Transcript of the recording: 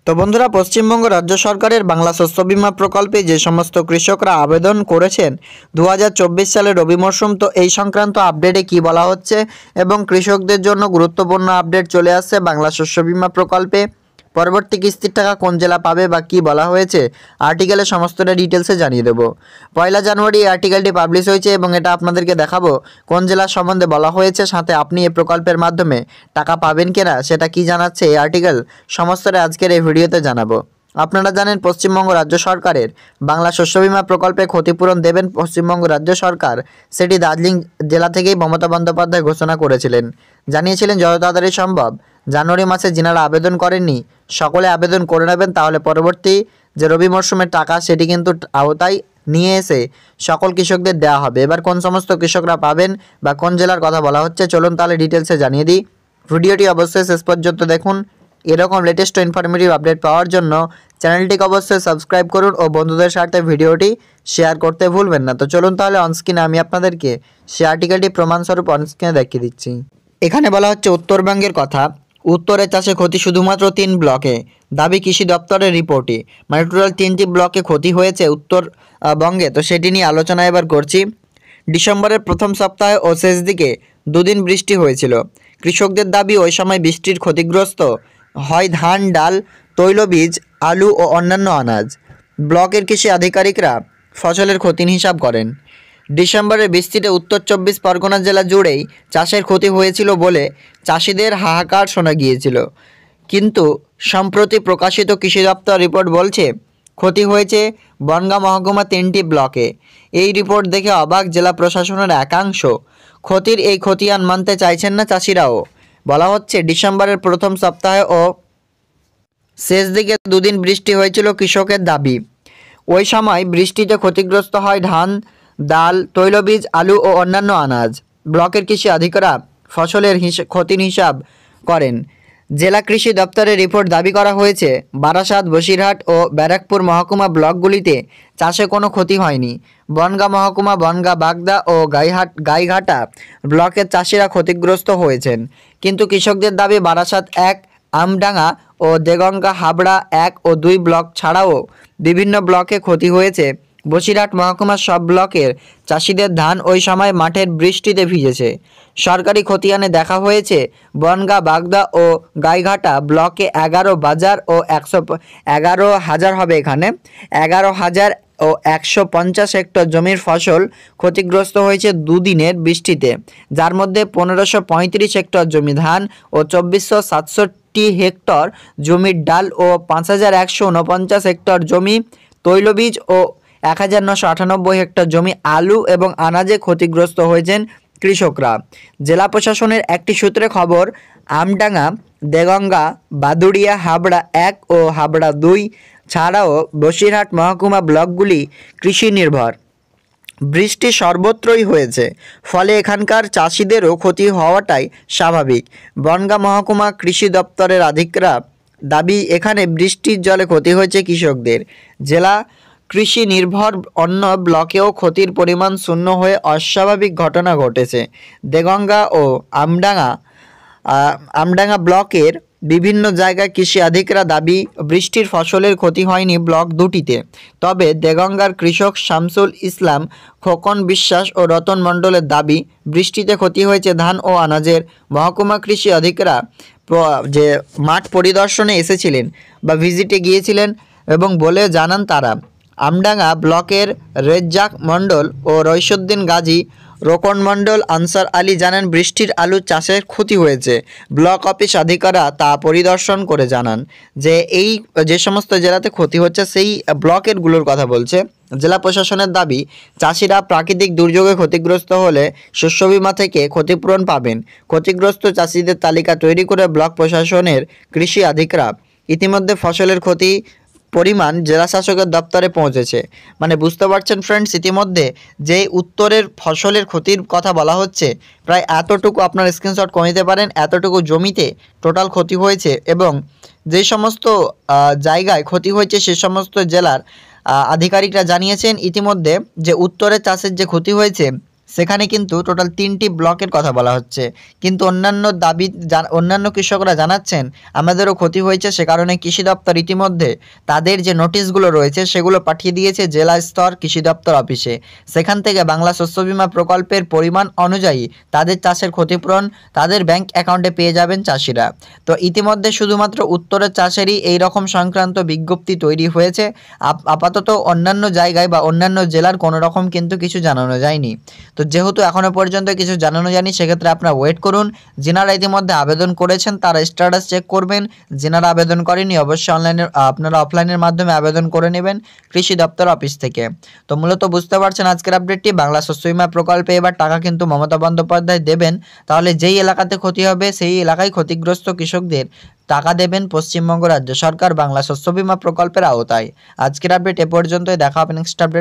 তো বন্ধুরা, পশ্চিমবঙ্গ রাজ্য সরকারের বাংলা শস্য বিমা প্রকল্পে যে সমস্ত কৃষকরা আবেদন করেছেন 2024 সালের রবি মরশুম, তো এই সংক্রান্ত আপডেটে কি বলা হচ্ছে এবং কৃষকদের জন্য গুরুত্বপূর্ণ আপডেট চলে আসছে বাংলা শস্য বিমা প্রকল্পে। পরবর্তী কিস্তির টাকা কোন জেলা পাবে বা কি বলা হয়েছে আর্টিকেলে সমস্তটা ডিটেলসে জানিয়ে দেবো। 1 জানুয়ারি এই আর্টিকেলটি পাবলিশ হয়েছে এবং এটা আপনাদেরকে দেখাবো কোন জেলার সম্বন্ধে বলা হয়েছে, সাথে আপনি এই প্রকল্পের মাধ্যমে টাকা পাবেন কিনা সেটা কি জানাচ্ছে এই আর্টিকেল, সমস্তটা আজকের এই ভিডিওতে জানাবো। আপনারা জানেন পশ্চিমবঙ্গ রাজ্য সরকারের বাংলা শস্য বিমা প্রকল্পে ক্ষতিপূরণ দেবেন পশ্চিমবঙ্গ রাজ্য সরকার, সেটি দার্জিলিং জেলা থেকেই মমতা বন্দ্যোপাধ্যায় ঘোষণা করেছিলেন। জানিয়েছিলেন যত তাড়াতাড়ি সম্ভব জানুয়ারি মাসে যিনারা আবেদন করেননি সকলে আবেদন করে নেবেন, তাহলে পরবর্তী যে রবি মরশুমের টাকা সেটি কিন্তু আওতায় নিয়ে এসে সকল কৃষকদের দেওয়া হবে। এবার কোন সমস্ত কৃষকরা পাবেন বা কোন জেলার কথা বলা হচ্ছে চলুন তাহলে ডিটেলসে জানিয়ে দিই। ভিডিওটি অবশ্যই শেষ পর্যন্ত দেখুন। এরকম লেটেস্ট ইনফরমেটিভ আপডেট পাওয়ার জন্য চ্যানেলটিকে অবশ্যই সাবস্ক্রাইব করুন ও বন্ধুদের সাথে ভিডিওটি শেয়ার করতে ভুলবেন না। তো চলুন তাহলে অনস্ক্রিনে আমি আপনাদেরকে সেই আর্টিকেলটি প্রমাণস্বরূপ অনস্ক্রিনে দেখিয়ে দিচ্ছি। এখানে বলা হচ্ছে উত্তরবঙ্গের কথা, উত্তরে চাষে ক্ষতি শুধুমাত্র 3 ব্লকে, দাবি কৃষি দপ্তরের রিপোর্টে। মানে টোটাল 3টি ব্লকে ক্ষতি হয়েছে উত্তরবঙ্গে, তো সেটি নিয়ে আলোচনা এবার করছি। ডিসেম্বরের প্রথম সপ্তাহে ও শেষ দিকে দুদিন বৃষ্টি হয়েছিল। কৃষকদের দাবি ওই সময় বৃষ্টির ক্ষতিগ্রস্ত হয় ধান, ডাল, তৈলবীজ, আলু ও অন্যান্য আনাজ। ব্লকের কৃষি আধিকারিকরা ফসলের ক্ষতির হিসাব করেন। ডিসেম্বরের বৃষ্টিতে উত্তর 24 পরগনা জেলা জুড়েই চাষের ক্ষতি হয়েছিল বলে চাষিদের হাহাকার শোনা গিয়েছিল, কিন্তু সম্প্রতি প্রকাশিত কৃষি দপ্তর রিপোর্ট বলছে ক্ষতি হয়েছে বনগাঁ মহকুমা 3টি ব্লকে। এই রিপোর্ট দেখে অবাক জেলা প্রশাসনের একাংশ। ক্ষতির এই খতিয়ান মানতে চাইছেন না চাষিরাও। বলা হচ্ছে ডিসেম্বরের প্রথম সপ্তাহে ও শেষ দিকে দুদিন বৃষ্টি হয়েছিল কৃষকের দাবি। ওই সময় বৃষ্টিতে ক্ষতিগ্রস্ত হয় ধান, ডাল, তৈলবীজ, আলু ও অন্যান্য আনাজ। ব্লকের কৃষি আধিকারিকরা ফসলের ক্ষতির হিসাব করেন। জেলা কৃষি দপ্তরের রিপোর্ট দাবি করা হয়েছে বারাসাত, বসিরহাট ও ব্যারাকপুর মহকুমা ব্লকগুলিতে চাষে কোনো ক্ষতি হয়নি। বনগাঁ মহকুমা, বনগাঁ, বাগদা ও গাইঘাটা ব্লকের চাষিরা ক্ষতিগ্রস্ত হয়েছেন, কিন্তু কৃষকদের দাবি বারাসাত 1, আমডাঙ্গা ও দেগঙ্গা, হাবড়া 1 ও 2 ব্লক ছাড়াও বিভিন্ন ব্লকে ক্ষতি হয়েছে। বসিরহাট মহকুমার সব ব্লকের চাষিদের ধান ওই সময় মাঠের বৃষ্টিতে ভিজেছে। সরকারি খতিয়ানে দেখা হয়েছে বনগাঁ, বাগদা ও গাইঘাটা ব্লকে 11 বাজার ও 11,000 হবে, এখানে 11,000 ও 150 হেক্টর জমির ফসল ক্ষতিগ্রস্ত হয়েছে দুদিনের বৃষ্টিতে, যার মধ্যে 1535 হেক্টর জমি ধান ও 2467 হেক্টর জমির ডাল ও 5149 হেক্টর জমি তৈলবীজ ও 1998 হেক্টর জমি আলু এবং আনাজে ক্ষতিগ্রস্ত হয়েছেন কৃষকরা। জেলা প্রশাসনের একটি সূত্রে খবর, আমডাঙ্গা, দেগঙ্গা, বাদুড়িয়া, হাবড়া 1 ও হাবড়া 2 ছাড়াও বসিরহাট মহকুমা ব্লকগুলি কৃষি নির্ভর। বৃষ্টি সর্বত্রই হয়েছে, ফলে এখানকার চাষিদেরও ক্ষতি হওয়াটাই স্বাভাবিক। বনগাঁ মহকুমা কৃষি দপ্তরের আধিকারিকরা দাবি এখানে বৃষ্টির জলে ক্ষতি হয়েছে কৃষকদের। জেলা কৃষি নির্ভর অন্য ব্লকেও ক্ষতির পরিমাণ শূন্য হয়ে অস্বাভাবিক ঘটনা ঘটেছে। দেগঙ্গা ও আমডাঙ্গা ব্লকের বিভিন্ন জায়গায় কৃষি আধিকারিকরা দাবি বৃষ্টির ফসলের ক্ষতি হয়নি ব্লক দুটিতে। তবে দেগঙ্গার কৃষক শামসুল ইসলাম, খোকন বিশ্বাস ও রতন মণ্ডলের দাবি বৃষ্টিতে ক্ষতি হয়েছে ধান ও আনাজের। মহকুমা কৃষি আধিকারিকরা যে মাঠ পরিদর্শনে এসেছিলেন বা ভিজিটে গিয়েছিলেন এবং বলে জানান তারা আমডাঙ্গা ব্লকের রেজ্জাক মণ্ডল ও রইসুদ্দিন গাজী, রোকন মণ্ডল, আনসার আলী জানান বৃষ্টির আলু চাষের ক্ষতি হয়েছে। ব্লক অফিস আধিকারিকরা তা পরিদর্শন করে জানান যে যে সমস্ত জেলাতে ক্ষতি হচ্ছে সেই ব্লকেরগুলোর কথা বলছে। জেলা প্রশাসনের দাবি চাষিরা প্রাকৃতিক দুর্যোগে ক্ষতিগ্রস্ত হলে শস্য বিমা থেকে ক্ষতিপূরণ পাবেন। ক্ষতিগ্রস্ত চাষিদের তালিকা তৈরি করে ব্লক প্রশাসনের কৃষি আধিকারিকরা ইতিমধ্যে ফসলের ক্ষতি পরিমাণ জেলা শাসকের দপ্তরে পৌঁছেছে। মানে বুঝতে পারছেন ফ্রেন্ডস, ইতিমধ্যে যে উত্তরের ফসলের ক্ষতির কথা বলা হচ্ছে প্রায় এতটুকু আপনার স্ক্রিনশট করে নিতে পারেন, এতটুকু জমিতে টোটাল ক্ষতি হয়েছে এবং যে সমস্ত জায়গায় ক্ষতি হয়েছে সে সমস্ত জেলার আধিকারিকরা জানিয়েছেন ইতিমধ্যে যে উত্তরের চাষের যে ক্ষতি হয়েছে সেখানে কিন্তু টোটাল 3টি ব্লকের কথা বলা হচ্ছে। কিন্তু অন্যান্য কৃষকরা জানাচ্ছেন আমাদেরও ক্ষতি হয়েছে, সে কারণে কৃষি দপ্তর ইতিমধ্যে তাদের যে নোটিশগুলো রয়েছে সেগুলো পাঠিয়ে দিয়েছে জেলা স্তর কৃষি দপ্তর অফিসে। সেখান থেকে বাংলা শস্য বীমা প্রকল্পের পরিমাণ অনুযায়ী তাদের চাষের ক্ষতিপূরণ তাদের ব্যাংক অ্যাকাউন্টে পেয়ে যাবেন চাষিরা। তো ইতিমধ্যে শুধুমাত্র উত্তরের চাষেরই এই রকম সংক্রান্ত বিজ্ঞপ্তি তৈরি হয়েছে। আপাতত অন্যান্য জায়গায় বা অন্যান্য জেলার কোনো রকম কিন্তু কিছু জানানো যায়নি। তো যেহেতু এখনও পর্যন্ত কিছু জানানো যায়নি, সেক্ষেত্রে আপনারা ওয়েট করুন। যিনারা ইতিমধ্যে আবেদন করেছেন তারা স্ট্যাটাস চেক করবেন, যিনারা আবেদন করেনি অবশ্যই আপনারা অফলাইনের মাধ্যমে আবেদন করে নেবেন কৃষি দপ্তর অফিস থেকে। তো মূলত বুঝতে পারছেন আজকের আপডেটটি, বাংলা শস্য বীমা প্রকল্পে এবার টাকা কিন্তু মমতা বন্দ্যোপাধ্যায় দেবেন। তাহলে যেই এলাকাতে ক্ষতি হবে সেই এলাকায় ক্ষতিগ্রস্ত কৃষকদের টাকা দেবেন পশ্চিমবঙ্গ রাজ্য সরকার বাংলা শস্য বীমা প্রকল্পের আওতায়। আজকের আপডেট এ পর্যন্তই, দেখা হবে নেক্সট আপডেটে।